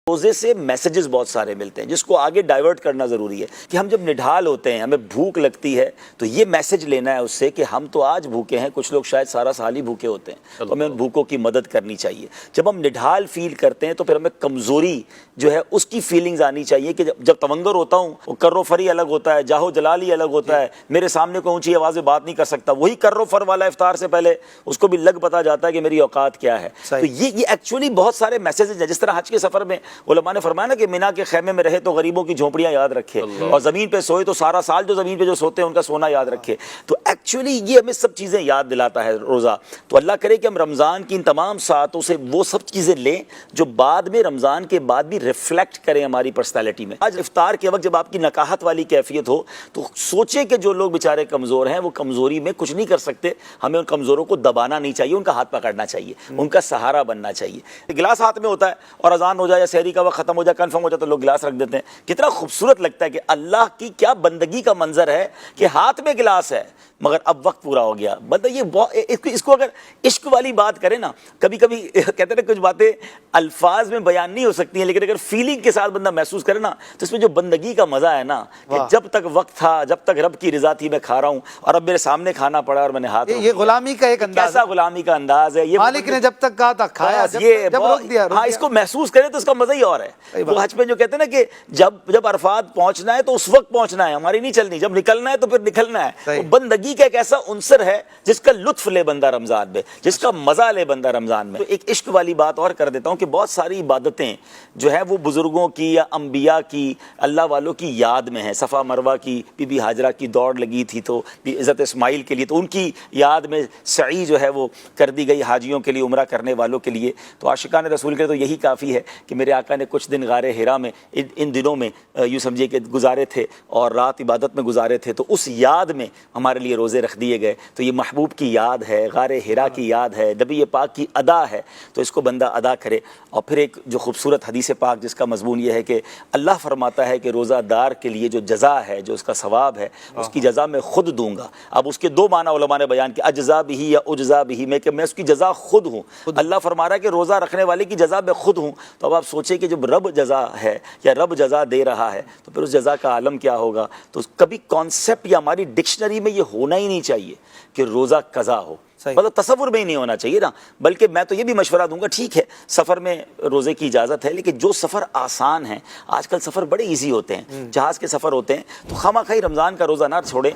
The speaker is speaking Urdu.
روزے سے میسیجز بہت سارے ملتے ہیں جس کو آگے ڈائیورٹ کرنا ضروری ہے کہ ہم جب نڈھال ہوتے ہیں، ہمیں بھوک لگتی ہے تو یہ میسیج لینا ہے اس سے کہ ہم تو آج بھوکے ہیں، کچھ لوگ شاید سارا سال ہی بھوکے ہوتے ہیں، تو ہمیں ان بھوکوں کی مدد کرنی چاہیے۔ جب ہم نڈھال فیل کرتے ہیں تو پھر ہمیں کمزوری جو ہے اس کی فیلنگز آنی چاہیے کہ جب تونگر ہوتا ہوں وہ کر و فری الگ ہوتا ہے، جاہو جلالی الگ ہوتا ہے، میرے سامنے کوئی اونچی آواز میں بات نہیں کر سکتا، وہی کر و فر والا افطار سے پہلے اس کو بھی لگ پتا جاتا ہے کہ میری اوقات کیا ہے۔ تو یہ ایکچولی بہت سارے میسیجز ہیں، جس طرح حج کے سفر میں علماء نے فرمایا نا کہ مینا کے خیمے میں رہے تو غریبوں کی جھونپڑیاں یاد رکھے، اور زمین پہ سوئے تو سارا سال جو زمین پہ جو سوتے ہیں ان کا سونا یاد رکھے۔ تو ایکچولی یہ ہمیں سب چیزیں یاد دلاتا ہے روزہ۔ تو اللہ کرے کہ ہم رمضان کی ان تمام ساعتوں سے وہ سب چیزیں لیں جو بعد میں رمضان کے بعد بھی ریفلیکٹ کریں ہماری پرسنالٹی میں۔ آج افطار کے وقت جب آپ کی نکاحت والی کیفیت ہو تو سوچیں کہ جو لوگ بیچارے کمزور ہیں وہ کمزوری میں کچھ نہیں کر سکتے، ہمیں ان کمزوروں کو دبانا نہیں چاہیے، ان کا ہاتھ پکڑنا چاہیے، ان کا سہارا بننا چاہیے۔ گلاس ہاتھ میں ہوتا ہے اور اذان ہو جائے یا سحری کا وقت ختم ہو جائے، کنفرم ہو جائے تو لوگ گلاس رکھ دیتے ہیں۔ کتنا خوبصورت لگتا ہے کہ اللہ کی کیا بندگی کا منظر ہے کہ ہاتھ میں گلاس ہے مگر اب وقت پورا ہو گیا۔ بندہ یہ اس کو اگر عشق والی بات کرے نا، کبھی کبھی کہتے ہیں نا کچھ باتیں الفاظ میں بیان نہیں ہو سکتی ہیں، لیکن اگر فیلنگ کے ساتھ بندہ محسوس کرے نا تو اس میں جو بندگی کا مزہ ہے نا کہ جب تک وقت تھا، جب تک رب کی رضا تھی میں کھا رہا ہوں، اور اب میرے سامنے کھانا پڑا اور میں نے ہاتھ، یہ غلامی کا ایک انداز، کیسا غلامی کا انداز ہے۔ یہ مالک نے جب تک کہا تھا کھایا، جب روک دیا۔ ہاں، اس کو محسوس کرے تو اس کا مزہ ہی اور ہے۔ وہ حج میں جو کہتے ہیں نا کہ جب عرفات پہنچنا ہے تو اس وقت پہنچنا ہے، ہماری نہیں چلنی، جب نکلنا ہے تو پھر نکلنا ہے۔ بندگی کا ایک ایسا عنصر ہے جس کا لطف لے بندہ رمضان میں، جس کا مزہ لے بندہ رمضان میں۔ تو ایک عشق والی بات اور کر دیتا ہوں کہ بہت ساری عبادتیں جو ہے وہ بزرگوں کی یا انبیاء کی، اللہ والوں کی یاد میں ہیں۔ صفا مروہ کی بی بی ہاجرہ کی دوڑ لگی تھی تو حضرت اسماعیل کے لیے، تو ان کی یاد میں سعی جو ہے وہ کر دی گئی حاجیوں کے لیے، عمرہ کرنے والوں کے لیے۔ تو عاشقان رسول کے لیے تو یہی کافی ہے کہ میرے آقا نے کچھ دن غار حرا میں ان دنوں میں یوں سمجھیے کہ گزارے تھے اور رات عبادت میں گزارے تھے، تو اس یاد میں ہمارے لیے روزے رکھ دیے گئے۔ تو یہ محبوب کی یاد ہے، غار حرا کی یاد ہے، نبی پاک کی ادا ہے، تو اس کو بندہ ادا کرے۔ اور پھر ایک جو خوبصورت حدیث پاک جس کا مضمون یہ ہے کہ اللہ فرماتا ہے کہ روزہ دار کے لیے جو جزا ہے، جو اس کا ثواب ہے، اس کی جزا میں خود دوں گا۔ اب اس کے دو معنی علماء نے بیان کیا، اجزا بھی یا اجزا بھی، میں کہ میں اس کی جزا خود ہوں۔ اللہ فرما رہا ہے کہ روزہ رکھنے والے کی جزا میں خود ہوں۔ تو اب آپ سوچیں کہ جب رب جزا ہے یا رب جزا دے رہا ہے تو پھر اس جزا کا عالم کیا ہوگا۔ تو کبھی کانسیپٹ یا ہماری ڈکشنری میں یہ ہونا ہی نہیں چاہیے کہ روزہ قضا ہو، مطلب تصور میں ہی نہیں ہونا چاہیے نا۔ بلکہ میں تو یہ بھی مشورہ دوں گا، ٹھیک ہے سفر میں روزے کی اجازت ہے، لیکن جو سفر آسان ہیں، آج کل سفر بڑے ایزی ہوتے ہیں، جہاز کے سفر ہوتے ہیں، تو خواہ مخواہ رمضان کا روزہ نہ چھوڑیں۔